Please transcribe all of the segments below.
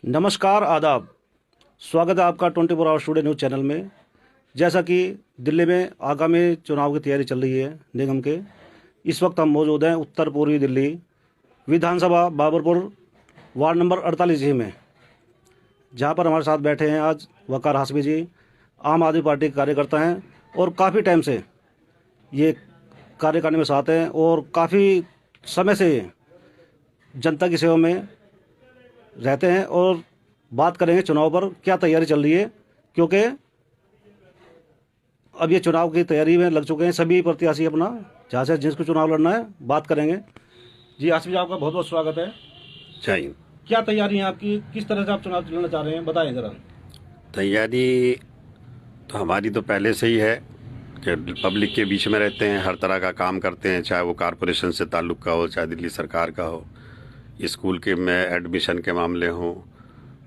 नमस्कार, आदाब। स्वागत है आपका 24 आवर स्टूडियो न्यूज़ चैनल में। जैसा कि दिल्ली में आगामी चुनाव की तैयारी चल रही है निगम के, इस वक्त हम मौजूद हैं उत्तर पूर्वी दिल्ली विधानसभा बाबरपुर वार्ड नंबर 48 में, जहां पर हमारे साथ बैठे हैं आज वकार हाशमी जी, आम आदमी पार्टी के कार्यकर्ता हैं और काफ़ी टाइम से ये कार्य करने में साथ हैं और काफ़ी समय से जनता की सेवा में रहते हैं। और बात करेंगे चुनाव पर क्या तैयारी चल रही है, क्योंकि अब ये चुनाव की तैयारी में लग चुके हैं सभी प्रत्याशी अपना, जहाँ से जिसको चुनाव लड़ना है। बात करेंगे जी। आसिफ जी, आपका बहुत बहुत स्वागत है। चाहिए। क्या तैयारी है आपकी, किस तरह से आप चुनाव लड़ना चाह रहे हैं, बताएं ज़रा। तैयारी तो हमारी तो पहले से ही है कि पब्लिक के बीच में रहते हैं, हर तरह का काम करते हैं, चाहे वो कॉरपोरेशन से ताल्लुक़ का हो, चाहे दिल्ली सरकार का हो, स्कूल के में एडमिशन के मामले हों,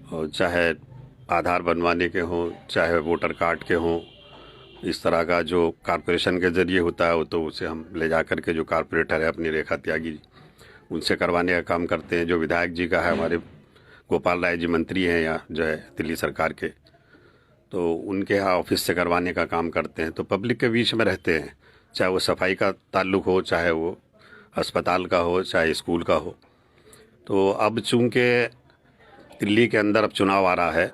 और चाहे आधार बनवाने के हों, चाहे वोटर कार्ड के हों। इस तरह का जो कॉरपोरेशन के ज़रिए होता है वो तो उसे हम ले जा कर के जो कॉरपोरेटर है अपनी रेखा त्यागी उनसे करवाने का काम करते हैं। जो विधायक जी का है, हमारे गोपाल राय जी मंत्री हैं यहाँ जो है दिल्ली सरकार के, तो उनके यहाँ ऑफिस से करवाने का काम करते हैं। तो पब्लिक के बीच में रहते हैं, चाहे वो सफाई का ताल्लुक़ हो, चाहे वो अस्पताल का हो, चाहे स्कूल का हो। तो अब चूँकि दिल्ली के अंदर अब चुनाव आ रहा है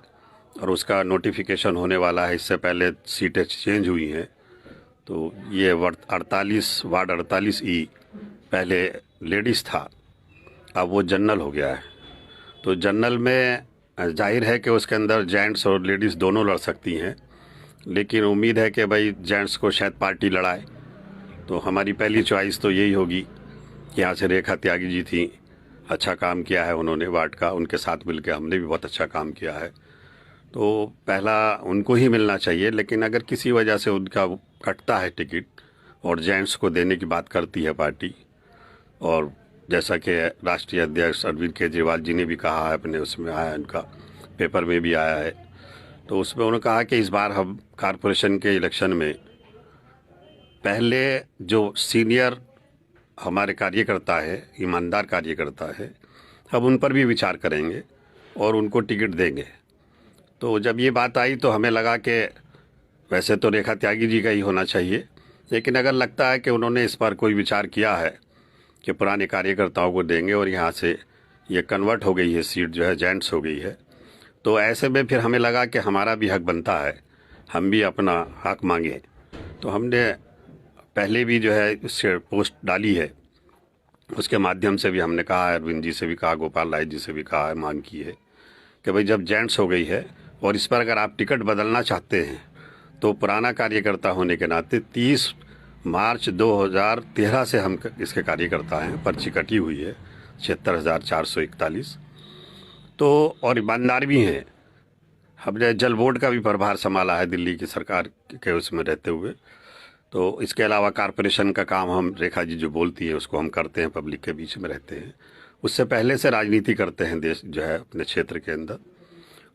और उसका नोटिफिकेशन होने वाला है, इससे पहले सीटें चेंज हुई हैं। तो ये वार्ड 48E पहले लेडीज़ था, अब वो जनरल हो गया है। तो जनरल में जाहिर है कि उसके अंदर जेंट्स और लेडीज़ दोनों लड़ सकती हैं, लेकिन उम्मीद है कि भाई जेंट्स को शायद पार्टी लड़ाए। तो हमारी पहली चॉइस तो यही होगी कि यहाँ से रेखा त्यागी जी थी, अच्छा काम किया है उन्होंने वार्ड का, उनके साथ मिलकर हमने भी बहुत अच्छा काम किया है, तो पहला उनको ही मिलना चाहिए। लेकिन अगर किसी वजह से उनका कटता है टिकट और जेंट्स को देने की बात करती है पार्टी, और जैसा कि राष्ट्रीय अध्यक्ष अरविंद केजरीवाल जी ने भी कहा है, अपने उसमें आया, उनका पेपर में भी आया है, तो उसमें उन्होंने कहा कि इस बार हम कॉरपोरेशन के इलेक्शन में पहले जो सीनियर हमारे कार्यकर्ता है, ईमानदार कार्यकर्ता है, अब उन पर भी विचार करेंगे और उनको टिकट देंगे। तो जब ये बात आई तो हमें लगा कि वैसे तो रेखा त्यागी जी का ही होना चाहिए, लेकिन अगर लगता है कि उन्होंने इस पर कोई विचार किया है कि पुराने कार्यकर्ताओं को देंगे और यहाँ से ये कन्वर्ट हो गई है, सीट जो है जेंट्स हो गई है, तो ऐसे में फिर हमें लगा कि हमारा भी हक बनता है, हम भी अपना हक मांगें। तो हमने पहले भी जो है इससे पोस्ट डाली है, उसके माध्यम से भी हमने कहा है, अरविंद जी से भी कहा, गोपाल राय जी से भी कहा है, मांग की है कि भाई जब जेंट्स हो गई है और इस पर अगर आप टिकट बदलना चाहते हैं तो पुराना कार्यकर्ता होने के नाते 30 मार्च 2013 से हम इसके कार्यकर्ता हैं, पर्ची कटी हुई है 76,441। तो और ईमानदार भी हैं। हमने जल बोर्ड का भी प्रभार संभाला है दिल्ली की सरकार के उसमें रहते हुए। तो इसके अलावा कॉरपोरेशन का काम हम, रेखा जी जो बोलती है उसको हम करते हैं, पब्लिक के बीच में रहते हैं। उससे पहले से राजनीति करते हैं देश जो है अपने क्षेत्र के अंदर,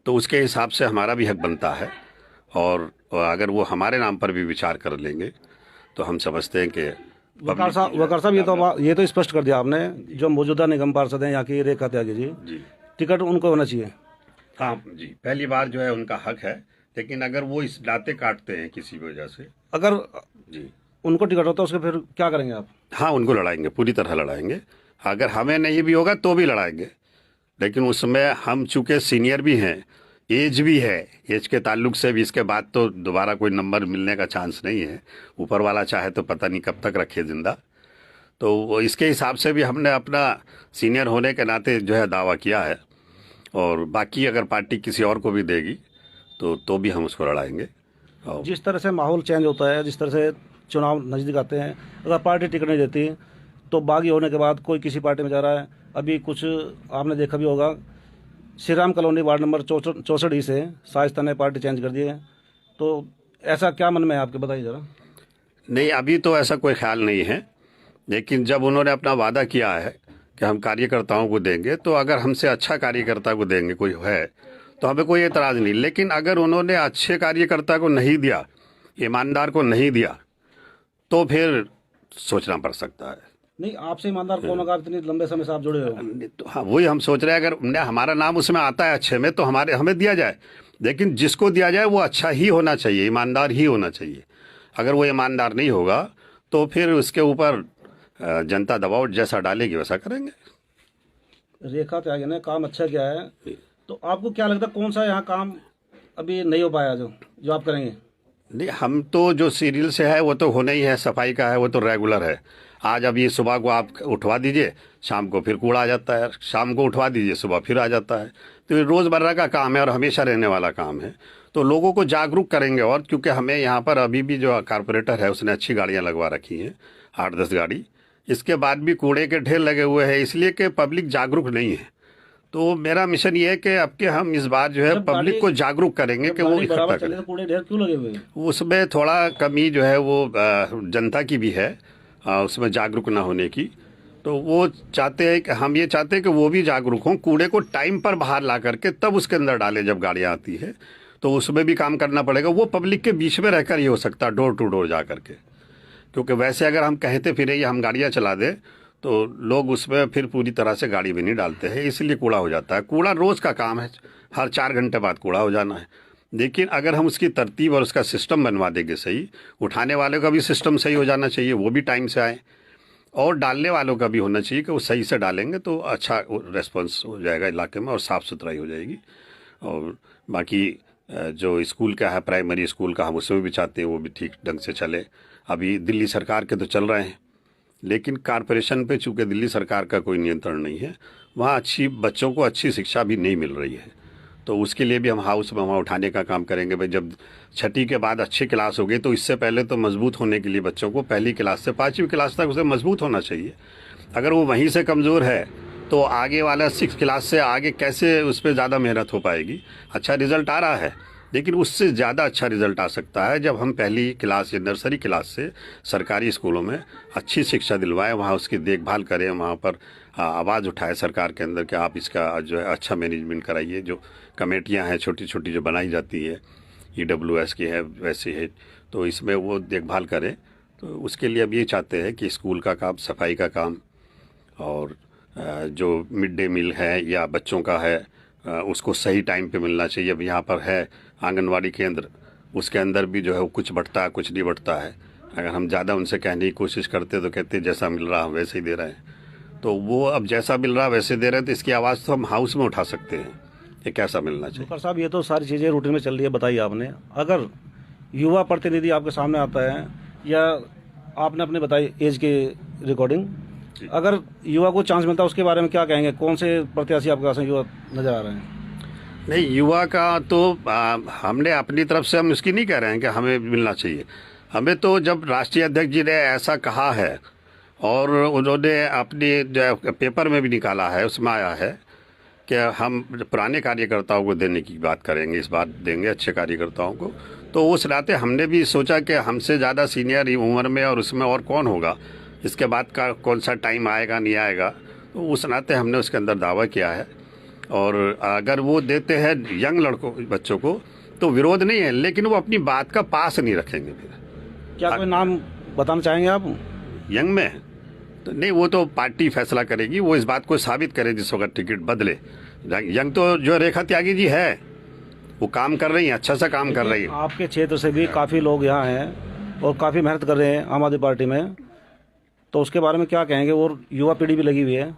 तो उसके हिसाब से हमारा भी हक बनता है। और अगर वो हमारे नाम पर भी विचार कर लेंगे तो हम समझते हैं कि वकार साहब, ये तो स्पष्ट कर दिया आपने, जो मौजूदा निगम पार्षद हैं यहाँ की रेखा त्यागी जी, टिकट उनको होना चाहिए। हाँ जी, पहली बार जो है उनका हक है, लेकिन अगर वो इस नाते काटते हैं किसी वजह से, अगर जी उनको टिकट होता है उसके फिर क्या करेंगे आप? हाँ, उनको लड़ाएंगे, पूरी तरह लड़ाएंगे। अगर हमें नहीं भी होगा तो भी लड़ाएंगे, लेकिन उसमें हम चूँकि सीनियर भी हैं, एज भी है, एज के ताल्लुक से भी इसके बाद तो दोबारा कोई नंबर मिलने का चांस नहीं है। ऊपर वाला चाहे तो पता नहीं कब तक रखे जिंदा। तो इसके हिसाब से भी हमने अपना सीनियर होने के नाते जो है दावा किया है, और बाकी अगर पार्टी किसी और को भी देगी तो भी हम उसको लड़ाएंगे। और जिस तरह से माहौल चेंज होता है, जिस तरह से चुनाव नज़दीक आते हैं, अगर पार्टी टिकट नहीं देती तो बागी होने के बाद कोई किसी पार्टी में जा रहा है। अभी कुछ आपने देखा भी होगा, Shri Ram colony ward number 64 से शाइस्ता ने पार्टी चेंज कर दी है। तो ऐसा क्या मन में है आपके, बताइए ज़रा। नहीं, अभी तो ऐसा कोई ख्याल नहीं है, लेकिन जब उन्होंने अपना वादा किया है कि हम कार्यकर्ताओं को देंगे, तो अगर हमसे अच्छा कार्यकर्ता को देंगे कोई है तो हमें कोई एतराज़ नहीं। लेकिन अगर उन्होंने अच्छे कार्यकर्ता को नहीं दिया, ईमानदार को नहीं दिया, तो फिर सोचना पड़ सकता है। नहीं, आपसे ईमानदार कौन होगा? आप इतने लंबे समय से आप जुड़े हो। तो हाँ, वही हम सोच रहे हैं, अगर हमारा नाम उसमें आता है अच्छे में तो हमें दिया जाए, लेकिन जिसको दिया जाए वो अच्छा ही होना चाहिए, ईमानदार ही होना चाहिए। अगर वो ईमानदार नहीं होगा तो फिर उसके ऊपर जनता दबाव जैसा डालेगी वैसा करेंगे। रेखा त्यागी ने काम अच्छा किया है, तो आपको क्या लगता है कौन सा यहाँ काम अभी नहीं हो पाया जो आप करेंगे? नहीं, हम तो जो सीरियल से है वो तो होना ही है, सफाई का है वो तो रेगुलर है। आज अब ये सुबह को आप उठवा दीजिए, शाम को फिर कूड़ा आ जाता है, शाम को उठवा दीजिए, सुबह फिर आ जाता है। तो ये रोज़मर्रा का काम है और हमेशा रहने वाला काम है। तो लोगों को जागरूक करेंगे, और क्योंकि हमें यहाँ पर अभी भी जो कारपोरेटर है उसने अच्छी गाड़ियाँ लगवा रखी हैं, 8-10 गाड़ी। इसके बाद भी कूड़े के ढेर लगे हुए हैं, इसलिए कि पब्लिक जागरूक नहीं है। तो मेरा मिशन ये है कि अब के हम इस बार जो है पब्लिक को जागरूक करेंगे कि वो इकट्ठा करें। तो कूड़े ढेर क्यों लगे हुए हैं? उसमें थोड़ा कमी जो है वो जनता की भी है, उसमें जागरूक ना होने की। तो वो चाहते हैं कि हम ये चाहते हैं कि वो भी जागरूक हों, कूड़े को टाइम पर बाहर ला करके तब उसके अंदर डालें जब गाड़ियाँ आती है। तो उसमें भी काम करना पड़ेगा, वो पब्लिक के बीच में रहकर ही हो सकता है, डोर टू डोर जा करके। क्योंकि वैसे अगर हम कहते फिरे या हम गाड़ियाँ चला दें तो लोग उसमें फिर पूरी तरह से गाड़ी भी नहीं डालते हैं, इसलिए कूड़ा हो जाता है। कूड़ा रोज़ का काम है, हर 4 घंटे बाद कूड़ा हो जाना है। लेकिन अगर हम उसकी तरतीब और उसका सिस्टम बनवा देंगे सही, उठाने वाले का भी सिस्टम सही हो जाना चाहिए, वो भी टाइम से आए, और डालने वालों का भी होना चाहिए कि वो सही से डालेंगे तो अच्छा रेस्पॉन्स हो जाएगा इलाके में और साफ़ सुथराई हो जाएगी। और बाकी जो स्कूल का है, प्राइमरी स्कूल का, हम उसमें भी चाहते हैं वो भी ठीक ढंग से चले। अभी दिल्ली सरकार के तो चल रहे हैं, लेकिन कारपोरेशन पे चूँकि दिल्ली सरकार का कोई नियंत्रण नहीं है, वहाँ बच्चों को अच्छी शिक्षा भी नहीं मिल रही है। तो उसके लिए भी हम हाउस में वहाँ उठाने का काम करेंगे। भाई जब 6ठी के बाद अच्छी क्लास हो गई तो इससे पहले तो मजबूत होने के लिए बच्चों को पहली क्लास से 5वीं क्लास तक उसे मजबूत होना चाहिए। अगर वो वहीं से कमज़ोर है तो आगे वाला 6 क्लास से आगे कैसे उस पर ज़्यादा मेहनत हो पाएगी। अच्छा रिज़ल्ट आ रहा है, लेकिन उससे ज़्यादा अच्छा रिज़ल्ट आ सकता है जब हम पहली क्लास या नर्सरी क्लास से सरकारी स्कूलों में अच्छी शिक्षा दिलवाएं, वहाँ उसकी देखभाल करें, वहाँ पर आवाज़ उठाए सरकार के अंदर कि आप इसका जो है अच्छा मैनेजमेंट कराइए। जो कमेटियाँ हैं छोटी छोटी जो बनाई जाती है, EWS की है वैसे है, तो इसमें वो देखभाल करें। तो उसके लिए अब ये चाहते हैं कि स्कूल का काम, सफाई का काम, और जो मिड डे मील है या बच्चों का है उसको सही टाइम पे मिलना चाहिए। अब यहाँ पर है आंगनवाड़ी केंद्र, उसके अंदर भी जो है वो कुछ बढ़ता है कुछ नहीं बढ़ता है। अगर हम ज़्यादा उनसे कहने की कोशिश करते तो कहते जैसा मिल रहा हम वैसे ही दे रहे हैं। तो वो अब जैसा मिल रहा वैसे दे रहे हैं, तो इसकी आवाज़ तो हम हाउस में उठा सकते हैं कि कैसा मिलना चाहिए। डॉक्टर साहब, ये तो सारी चीज़ें रूटीन में चल रही है, बताइए आपने। अगर युवा प्रतिनिधि आपके सामने आता है, या आपने अपने बताई एज के रिकॉर्डिंग, अगर युवा को चांस मिलता है उसके बारे में क्या कहेंगे? कौन से प्रत्याशी आपके पास युवा नज़र आ रहे हैं? नहीं, युवा का तो हमने अपनी तरफ से हम इसकी नहीं कह रहे हैं कि हमें मिलना चाहिए। हमें तो जब राष्ट्रीय अध्यक्ष जी ने ऐसा कहा है और उन्होंने अपनी जो पेपर में भी निकाला है उसमें आया है कि हम पुराने कार्यकर्ताओं को देने की बात करेंगे, इस बार देंगे अच्छे कार्यकर्ताओं को। तो उस नाते हमने भी सोचा कि हमसे ज़्यादा सीनियर उम्र में और उसमें और कौन होगा, इसके बाद का कौन सा टाइम आएगा नहीं आएगा, तो उस नाते हमने उसके अंदर दावा किया है। और अगर वो देते हैं यंग लड़कों बच्चों को तो विरोध नहीं है, लेकिन वो अपनी बात का पास नहीं रखेंगे। फिर क्या कोई नाम बताना चाहेंगे आप यंग में? तो नहीं, वो तो पार्टी फैसला करेगी, वो इस बात को साबित करे जिस वक्त टिकट बदले। यंग तो जो रेखा त्यागी जी है वो काम कर रही है, अच्छा सा काम कर रही है। आपके क्षेत्र से भी काफ़ी लोग यहाँ हैं और काफ़ी मेहनत कर रहे हैं आम आदमी पार्टी में, तो उसके बारे में क्या कहेंगे? और युवा पीढ़ी भी लगी हुई है।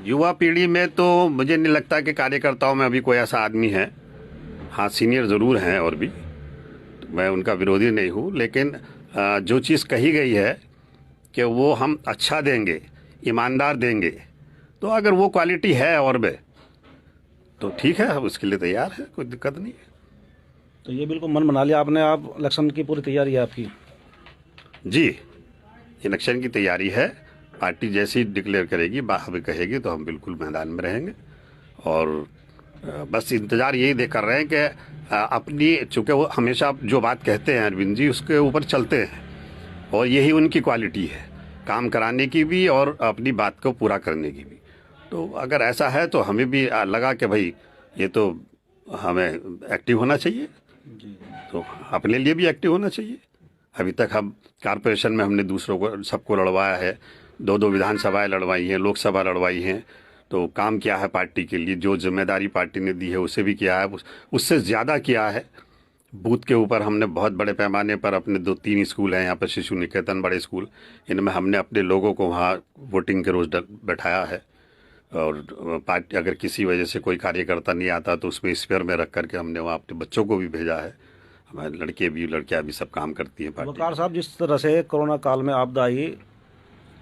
युवा पीढ़ी में तो मुझे नहीं लगता कि कार्यकर्ताओं में अभी कोई ऐसा आदमी है। हाँ, सीनियर ज़रूर हैं और भी, तो मैं उनका विरोधी नहीं हूँ, लेकिन जो चीज़ कही गई है कि वो हम अच्छा देंगे, ईमानदार देंगे, तो अगर वो क्वालिटी है और में तो ठीक है, हम उसके लिए तैयार है, कोई दिक्कत नहीं है। तो ये बिल्कुल मन बना लिया आपने, आप इलेक्शन की पूरी तैयारी है आपकी? जी, इलेक्शन की तैयारी है। पार्टी जैसी डिक्लेयर करेगी, हमें कहेगी तो हम बिल्कुल मैदान में रहेंगे। और बस इंतज़ार यही देख कर रहे हैं कि अपनी, चूँकि वो हमेशा जो बात कहते हैं अरविंद जी उसके ऊपर चलते हैं, और यही उनकी क्वालिटी है, काम कराने की भी और अपनी बात को पूरा करने की भी। तो अगर ऐसा है तो हमें भी लगा कि भाई ये तो हमें एक्टिव होना चाहिए, तो अपने लिए भी एक्टिव होना चाहिए। अभी तक हम कारपोरेशन में हमने दूसरों को सबको लड़वाया है, दो विधानसभाएं लड़वाई हैं, लोकसभा लड़वाई हैं। तो काम किया है पार्टी के लिए, जो जिम्मेदारी पार्टी ने दी है उसे भी किया है, उससे ज़्यादा किया है। बूथ के ऊपर हमने बहुत बड़े पैमाने पर अपने 2-3 स्कूल हैं यहाँ पर, शिशु निकेतन, बड़े स्कूल, इनमें हमने अपने लोगों को वहाँ वोटिंग के रोज़ बैठाया है। और पार्टी अगर किसी वजह से कोई कार्यकर्ता नहीं आता तो उसमें स्पेयर में रख करके हमने वहाँ अपने बच्चों को भी भेजा है। हमारे लड़के भी लड़कियाँ भी सब काम करती हैं पार्टी। वकार साहब, जिस तरह से कोरोना काल में आपदा आई,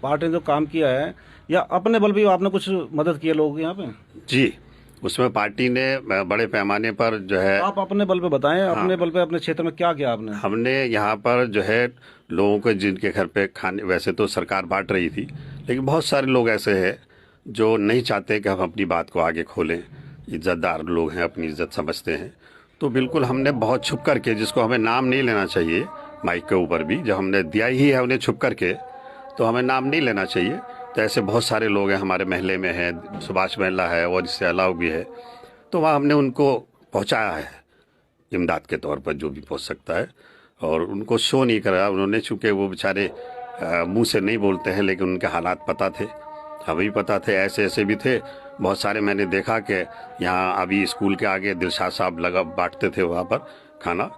पार्टी ने जो काम किया है, या अपने बल भी आपने कुछ मदद की है लोगों की यहाँ पे? जी, उसमें पार्टी ने बड़े पैमाने पर जो है, आप अपने बल पे बताएं। अपने बल पे अपने क्षेत्र में क्या किया आपने? हमने यहाँ पर जो है लोगों को, जिनके घर पे खाने, वैसे तो सरकार बांट रही थी, लेकिन बहुत सारे लोग ऐसे हैं जो नहीं चाहते कि हम अपनी बात को आगे खोलें, इज्जतदार लोग हैं, अपनी इज्जत समझते हैं। तो बिल्कुल हमने बहुत छुप करके, जिसको हमें नाम नहीं लेना चाहिए माइक के ऊपर भी, जब हमने दिया ही है उन्हें छुप करके, तो हमें नाम नहीं लेना चाहिए। तो ऐसे बहुत सारे लोग हैं हमारे महल्ले में हैं, सुभाष महल्ला है और इससे अलावा भी है। तो वहाँ हमने उनको पहुँचाया है इमदाद के तौर पर, जो भी पहुँच सकता है। और उनको शो नहीं करा उन्होंने, चूँकि वो बेचारे मुंह से नहीं बोलते हैं, लेकिन उनके हालात पता थे, हमें भी पता थे। ऐसे ऐसे भी थे बहुत सारे। मैंने देखा कि यहाँ अभी स्कूल के आगे दिलशाद साहब लगा बांटते थे वहाँ पर खाना,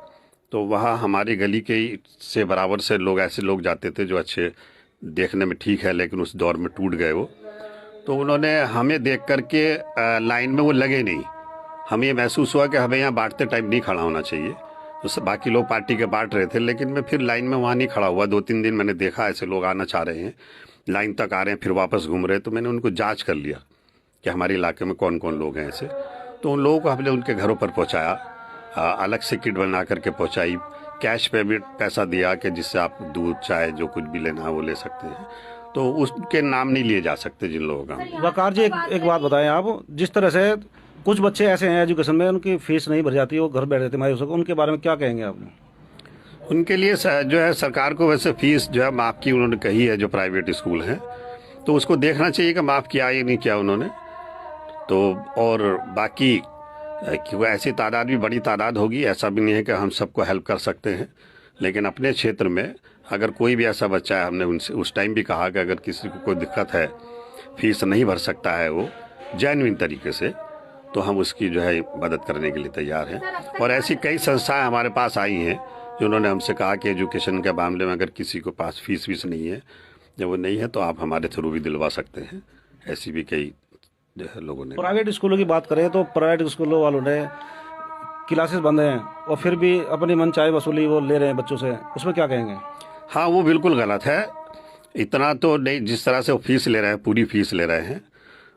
तो वहाँ हमारी गली के से बराबर से लोग, ऐसे लोग जाते थे जो अच्छे देखने में ठीक है, लेकिन उस दौर में टूट गए वो। तो उन्होंने हमें देख करके लाइन में वो लगे नहीं। हमें ये महसूस हुआ कि हमें यहाँ बांटते टाइम नहीं खड़ा होना चाहिए। तो बाकी लोग पार्टी के बांट रहे थे, लेकिन मैं फिर लाइन में वहाँ नहीं खड़ा हुआ। 2-3 दिन मैंने देखा ऐसे लोग आना चाह रहे हैं, लाइन तक आ रहे हैं, फिर वापस घूम रहे हैं। तो मैंने उनको जांच कर लिया कि हमारे इलाके में कौन कौन लोग हैं ऐसे। तो उन लोगों को हमने उनके घरों पर पहुँचाया, अलग से किट बना करके पहुँचाई, कैश पे भी पैसा दिया कि जिससे आप दूध, चाय, जो कुछ भी लेना है वो ले सकते हैं। तो उसके नाम नहीं लिए जा सकते जिन लोगों का। वकार जी, एक बात बताएं आप, जिस तरह से कुछ बच्चे ऐसे हैं एजुकेशन में, उनकी फीस नहीं भर जाती, वो घर बैठ रहते मायूस होकर, उनके बारे में क्या कहेंगे आप? उनके लिए जो है सरकार को वैसे फीस जो है माफ़ की उन्होंने कही है, जो प्राइवेट स्कूल हैं, तो उसको देखना चाहिए कि माफ़ किया या नहीं किया उन्होंने। तो और बाकी कि ऐसी तादाद भी बड़ी तादाद होगी, ऐसा भी नहीं है कि हम सबको हेल्प कर सकते हैं। लेकिन अपने क्षेत्र में अगर कोई भी ऐसा बच्चा है, हमने उनसे उस टाइम भी कहा कि अगर किसी को कोई दिक्कत है, फीस नहीं भर सकता है वो जेन्युइन तरीके से, तो हम उसकी जो है मदद करने के लिए तैयार हैं। और ऐसी कई संस्थाएं हमारे पास आई हैं जिन्होंने हमसे कहा कि एजुकेशन के मामले में अगर किसी को पास फीस नहीं है, जब वो नहीं है तो आप हमारे थ्रू भी दिलवा सकते हैं। ऐसी भी कई जो है लोगों ने। प्राइवेट स्कूलों की बात करें तो प्राइवेट स्कूलों वालों ने क्लासेस बंद हैं और फिर भी अपनी मनचाही वसूली वो ले रहे हैं बच्चों से, उसमें क्या कहेंगे? हाँ, वो बिल्कुल गलत है। इतना तो नहीं, जिस तरह से वो फीस ले रहे हैं, पूरी फीस ले रहे हैं,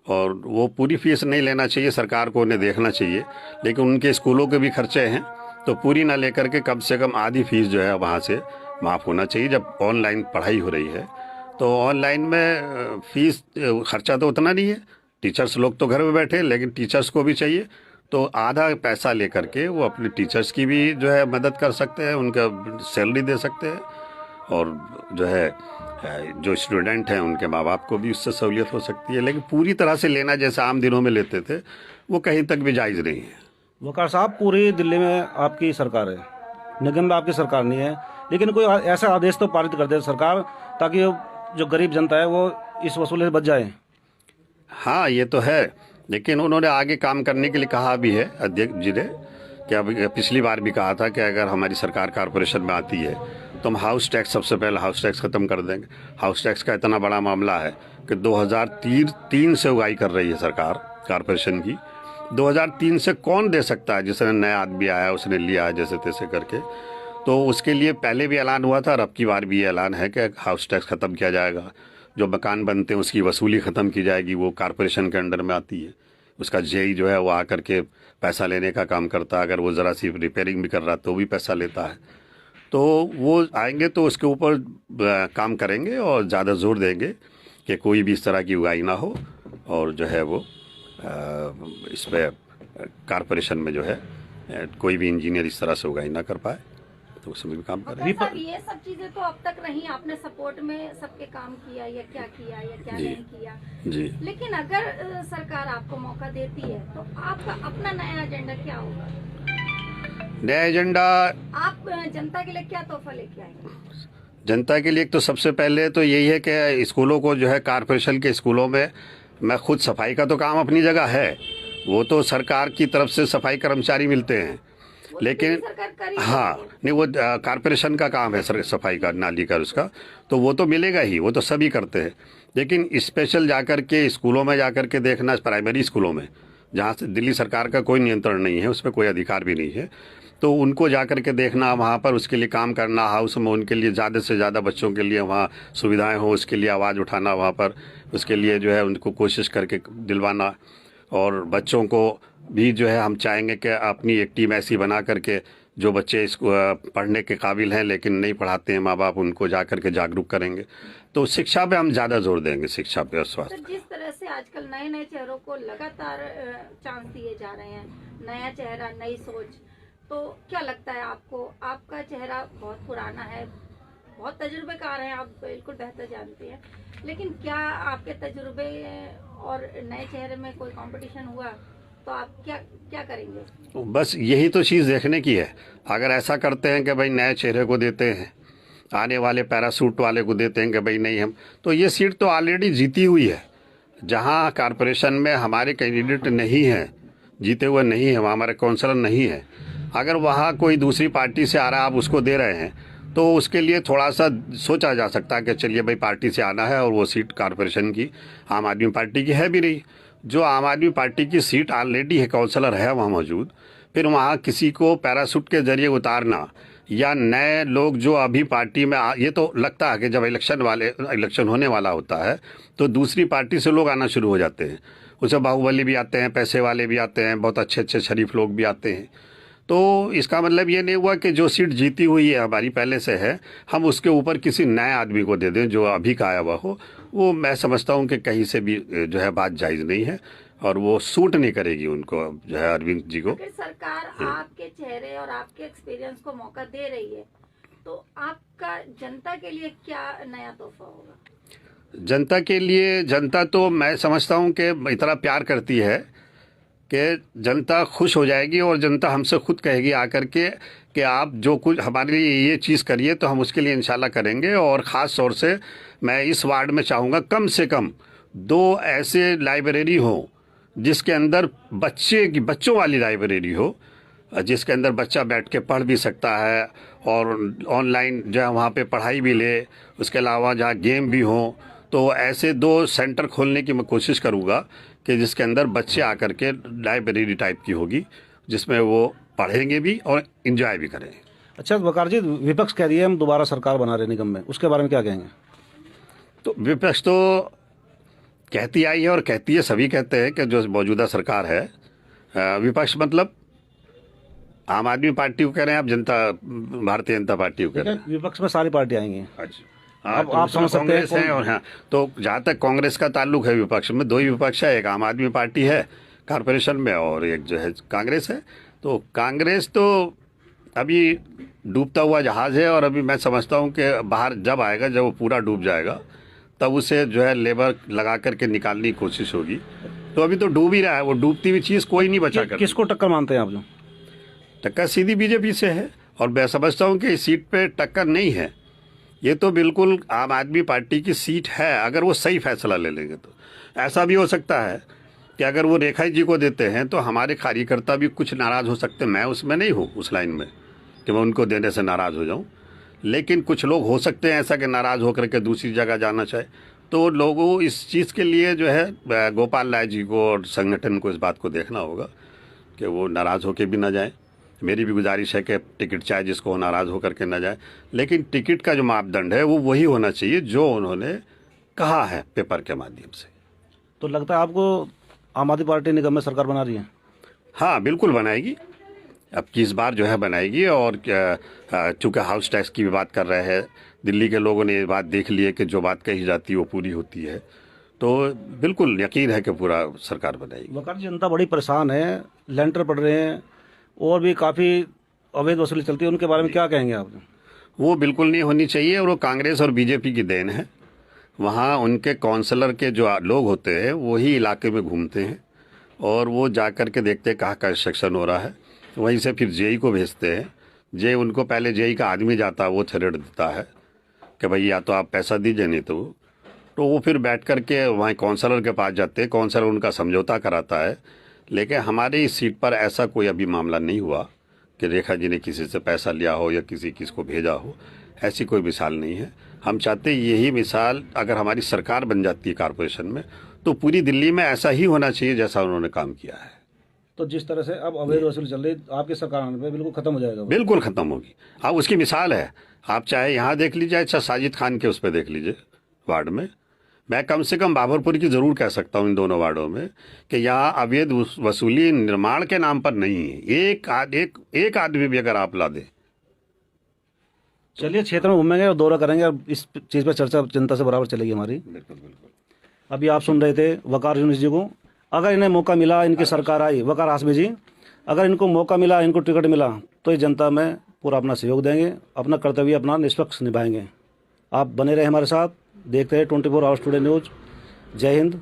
और वो पूरी फीस नहीं लेना चाहिए, सरकार को उन्हें देखना चाहिए। लेकिन उनके स्कूलों के भी खर्चे हैं, तो पूरी ना लेकर के कम से कम आधी फीस जो है वहाँ से माफ़ होना चाहिए। जब ऑनलाइन पढ़ाई हो रही है तो ऑनलाइन में फीस खर्चा तो उतना नहीं है, टीचर्स लोग तो घर में बैठे, लेकिन टीचर्स को भी चाहिए, तो आधा पैसा लेकर के वो अपने टीचर्स की भी जो है मदद कर सकते हैं, उनका सैलरी दे सकते हैं, और जो है जो स्टूडेंट हैं उनके माँ बाप को भी उससे सहूलियत हो सकती है। लेकिन पूरी तरह से लेना जैसे आम दिनों में लेते थे, वो कहीं तक भी जायज़ नहीं है। वकार साहब, पूरी दिल्ली में आपकी सरकार है, निगम में आपकी सरकार नहीं है, लेकिन कोई ऐसा आदेश तो पारित कर दे सरकार, ताकि जो गरीब जनता है वो इस वसूली से बच जाए। हाँ, ये तो है, लेकिन उन्होंने आगे काम करने के लिए कहा भी है अध्यक्ष जी ने, कि अभी पिछली बार भी कहा था कि अगर हमारी सरकार कॉरपोरेशन में आती है तो हम हाउस टैक्स, सबसे पहले हाउस टैक्स ख़त्म कर देंगे। हाउस टैक्स का इतना बड़ा मामला है कि 2003 से उगाही कर रही है सरकार कॉरपोरेशन की। 2003 से कौन दे सकता है? जिसने नया आदमी आया उसने लिया जैसे तैसे करके। तो उसके लिए पहले भी ऐलान हुआ था और अब की बार भी ऐलान है कि हाउस टैक्स ख़त्म किया जाएगा। जो मकान बनते हैं उसकी वसूली ख़त्म की जाएगी, वो कॉरपोरेशन के अंडर में आती है। उसका जेई जो है वो आकर के पैसा लेने का काम करता है, अगर वो ज़रा सी रिपेयरिंग भी कर रहा तो भी पैसा लेता है। तो वो आएंगे तो उसके ऊपर काम करेंगे और ज़्यादा जोर देंगे कि कोई भी इस तरह की उगाही ना हो, और जो है वो इस पर कॉरपोरेशन में जो है कोई भी इंजीनियर इस तरह से उगाही ना कर पाए, तो उसमें भी काम करें। ये सब चीजें तो अब तक रही, आपने सपोर्ट में सबके काम किया या क्या नहीं किया जी। लेकिन अगर सरकार आपको मौका देती है तो आपका अपना नया एजेंडा क्या होगा? नया एजेंडा, आप जनता के लिए क्या तोहफा लेके आएंगे? जनता के लिए एक तो सबसे पहले तो यही है कि स्कूलों को जो है कारपोरेशन के स्कूलों में मैं खुद सफाई का तो काम अपनी जगह है, वो तो सरकार की तरफ से सफाई कर्मचारी मिलते हैं, लेकिन सरकार कर ही हाँ रही है। नहीं वो कारपोरेशन का काम है सर, सफाई का नाली का उसका, तो वो तो मिलेगा ही, वो तो सभी करते हैं। लेकिन स्पेशल जाकर के स्कूलों में जाकर के देखना, प्राइमरी स्कूलों में जहाँ से दिल्ली सरकार का कोई नियंत्रण नहीं है, उसमें कोई अधिकार भी नहीं है, तो उनको जाकर के देखना, वहाँ पर उसके लिए काम करना, हाउस में उनके लिए ज़्यादा से ज़्यादा बच्चों के लिए वहाँ सुविधाएं हो, उसके लिए आवाज़ उठाना वहाँ पर, उसके लिए जो है उनको कोशिश करके दिलवाना। और बच्चों को भी जो है हम चाहेंगे कि अपनी एक टीम ऐसी बना करके जो बच्चे इसको पढ़ने के काबिल हैं लेकिन नहीं पढ़ाते हैं माँ बाप, उनको जा कर के जागरूक करेंगे। तो शिक्षा पे हम ज़्यादा जोर देंगे, शिक्षा पे और स्वास्थ्य। तो जिस तरह से आजकल नए नए चेहरों को लगातार चांस दिए जा रहे हैं, नया चेहरा नई सोच, तो क्या लगता है आपको? आपका चेहरा बहुत पुराना है, बहुत तजुर्बेकार है, आप बिल्कुल बेहतर जानते हैं, लेकिन क्या आपके तजुर्बे और नए चेहरे में कोई कंपटीशन हुआ तो आप क्या करेंगे? बस यही तो चीज़ देखने की है। अगर ऐसा करते हैं कि भाई नए चेहरे को देते हैं, आने वाले पैरासूट वाले को देते हैं कि भाई नहीं हम, तो ये सीट तो ऑलरेडी जीती हुई है। जहां कॉरपोरेशन में हमारे कैंडिडेट नहीं हैं, जीते हुए नहीं है, वहाँ हमारे काउंसलर नहीं है, अगर वहाँ कोई दूसरी पार्टी से आ रहा है आप उसको दे रहे हैं, तो उसके लिए थोड़ा सा सोचा जा सकता है कि चलिए भाई पार्टी से आना है, और वो सीट कॉरपोरेशन की आम आदमी पार्टी की है भी नहीं। जो आम आदमी पार्टी की सीट ऑलरेडी है, काउंसलर है वहाँ मौजूद, फिर वहाँ किसी को पैरासूट के जरिए उतारना या नए लोग जो अभी पार्टी में ये तो लगता है कि जब इलेक्शन होने वाला होता है तो दूसरी पार्टी से लोग आना शुरू हो जाते हैं, उससे बाहुबली भी आते हैं, पैसे वाले भी आते हैं, बहुत अच्छे अच्छे शरीफ लोग भी आते हैं। तो इसका मतलब ये नहीं हुआ कि जो सीट जीती हुई है हमारी पहले से है, हम उसके ऊपर किसी नए आदमी को दे दें जो अभी का आया हुआ हो। वो मैं समझता हूँ कि कहीं से भी जो है बात जायज़ नहीं है, और वो सूट नहीं करेगी उनको, जो है अरविंद जी को। अगर सरकार आपके चेहरे और आपके एक्सपीरियंस को मौका दे रही है तो आपका जनता के लिए क्या नया तोहफा होगा? जनता के लिए, जनता तो मैं समझता हूँ कि इतना प्यार करती है कि जनता खुश हो जाएगी, और जनता हमसे खुद कहेगी आकर के कि आप जो कुछ हमारे लिए ये चीज़ करिए, तो हम उसके लिए इंशाल्लाह करेंगे। और ख़ास तौर से मैं इस वार्ड में चाहूँगा कम से कम 2 ऐसे लाइब्रेरी हो जिसके अंदर बच्चों वाली लाइब्रेरी हो, जिसके अंदर बच्चा बैठ के पढ़ भी सकता है और ऑनलाइन जो है वहाँ पे पढ़ाई भी ले, उसके अलावा जहाँ गेम भी हो। तो ऐसे 2 सेंटर खोलने की मैं कोशिश करूँगा कि जिसके अंदर बच्चे आकर के लाइब्रेरी टाइप की होगी, जिसमें वो पढ़ेंगे भी और एंजॉय भी करें। अच्छा वकार जी, विपक्ष कह रही है हम दोबारा सरकार बना रहे निगम में, उसके बारे में क्या कहेंगे? तो विपक्ष तो कहती आई है और कहती है, सभी कहते हैं कि जो मौजूदा सरकार है, विपक्ष मतलब आम आदमी पार्टी को कह रहे हैं आप, भारतीय जनता पार्टी को कह रहे हैं। विपक्ष में सारी पार्टी आएंगी। अच्छा, अब आप समझ सकते हैं कांग्रेस है, और हाँ, तो जहाँ तक कांग्रेस का ताल्लुक है विपक्ष में 2 ही विपक्ष है, एक आम आदमी पार्टी है कॉरपोरेशन में और एक जो है कांग्रेस है। तो कांग्रेस तो अभी डूबता हुआ जहाज़ है, और अभी मैं समझता हूँ कि बाहर जब आएगा, जब वो पूरा डूब जाएगा, तब उसे जो है लेबर लगा करके निकालने की कोशिश होगी। तो अभी तो डूब ही रहा है, वो डूबती हुई चीज़ कोई नहीं बचा कर। किसको टक्कर मानते हैं आप? जो टक्कर सीधी बीजेपी से है, और मैं समझता हूँ कि इस सीट पे टक्कर नहीं है, ये तो बिल्कुल आम आदमी पार्टी की सीट है, अगर वो सही फैसला ले लेंगे। तो ऐसा भी हो सकता है कि अगर वो रेखा जी को देते हैं तो हमारे कार्यकर्ता भी कुछ नाराज़ हो सकते हैं। मैं उसमें नहीं हूँ, उस लाइन में कि मैं उनको देने से नाराज़ हो जाऊँ, लेकिन कुछ लोग हो सकते हैं ऐसा कि नाराज़ होकर के दूसरी जगह जाना चाहे। तो लोगों इस चीज़ के लिए जो है गोपाल राय जी को और संगठन को इस बात को देखना होगा कि वो नाराज़ होकर भी ना जाए। मेरी भी गुजारिश है कि टिकट चाहे जिसको नाराज़ होकर के ना जाए, लेकिन टिकट का जो मापदंड है वो वही होना चाहिए जो उन्होंने कहा है पेपर के माध्यम से। तो लगता है आपको आम आदमी पार्टी निगम में सरकार बना रही है? हाँ बिल्कुल बनाएगी, अब की इस बार जो है बनाएगी। और चूँकि हाउस टैक्स की भी बात कर रहे हैं, दिल्ली के लोगों ने ये बात देख ली है कि जो बात कही जाती है वो पूरी होती है, तो बिल्कुल यकीन है कि पूरा सरकार बनाएगी। वकार जी, जनता बड़ी परेशान है, लेंटर पड़ रहे हैं और भी काफ़ी अवैध वसूली चलती है, उनके बारे में क्या कहेंगे आप? वो बिल्कुल नहीं होनी चाहिए, और वो कांग्रेस और बीजेपी की देन है। वहाँ उनके काउंसलर के जो लोग होते हैं वही इलाके में घूमते हैं, और वो जा कर के देखते हैं कहाँ कंस्ट्रक्शन हो रहा है, वहीं से फिर जेई को भेजते हैं। जे उनको पहले जेई का आदमी जाता है, वो थ्रेड देता है, कि भाई या तो आप पैसा दीजिए, नहीं तो वो फिर बैठ करके वहाँ काउंसलर के पास जाते हैं, काउंसलर उनका समझौता कराता है। लेकिन हमारी इस सीट पर ऐसा कोई अभी मामला नहीं हुआ कि रेखा जी ने किसी से पैसा लिया हो या किसको भेजा हो, ऐसी कोई मिसाल नहीं है। हम चाहते हैं यही मिसाल अगर हमारी सरकार बन जाती है कॉरपोरेशन में, तो पूरी दिल्ली में ऐसा ही होना चाहिए जैसा उन्होंने काम किया है। तो जिस तरह से अब अवैध वसूली चल रही आपकी सरकार आने पे बिल्कुल खत्म हो जाएगा वो। बिल्कुल ख़त्म होगी। अब उसकी मिसाल है, आप चाहे यहाँ देख लीजिए, अच्छा साजिद खान के उस पर देख लीजिए वार्ड में। मैं कम से कम बाबरपुर की ज़रूर कह सकता हूँ इन दोनों वार्डों में कि यहाँ अवैध वसूली निर्माण के नाम पर नहीं है। एक आदमी भी अगर आप ला दें। चलिए क्षेत्र में घूमेंगे और दौरा करेंगे और इस चीज़ पर चर्चा जनता से बराबर चलेगी हमारी। बिल्कुल बिल्कुल। अभी आप सुन रहे थे वकार यूनिस जी को। अगर इन्हें मौका मिला, इनकी सरकार आई, वकार आसमी जी, अगर इनको मौका मिला, इनको टिकट मिला, तो ये जनता में पूरा अपना सहयोग देंगे, अपना कर्तव्य अपना निष्पक्ष निभाएंगे। आप बने रहे हमारे साथ, देखते रहे 24 आवर्स टुडे न्यूज़। जय हिंद,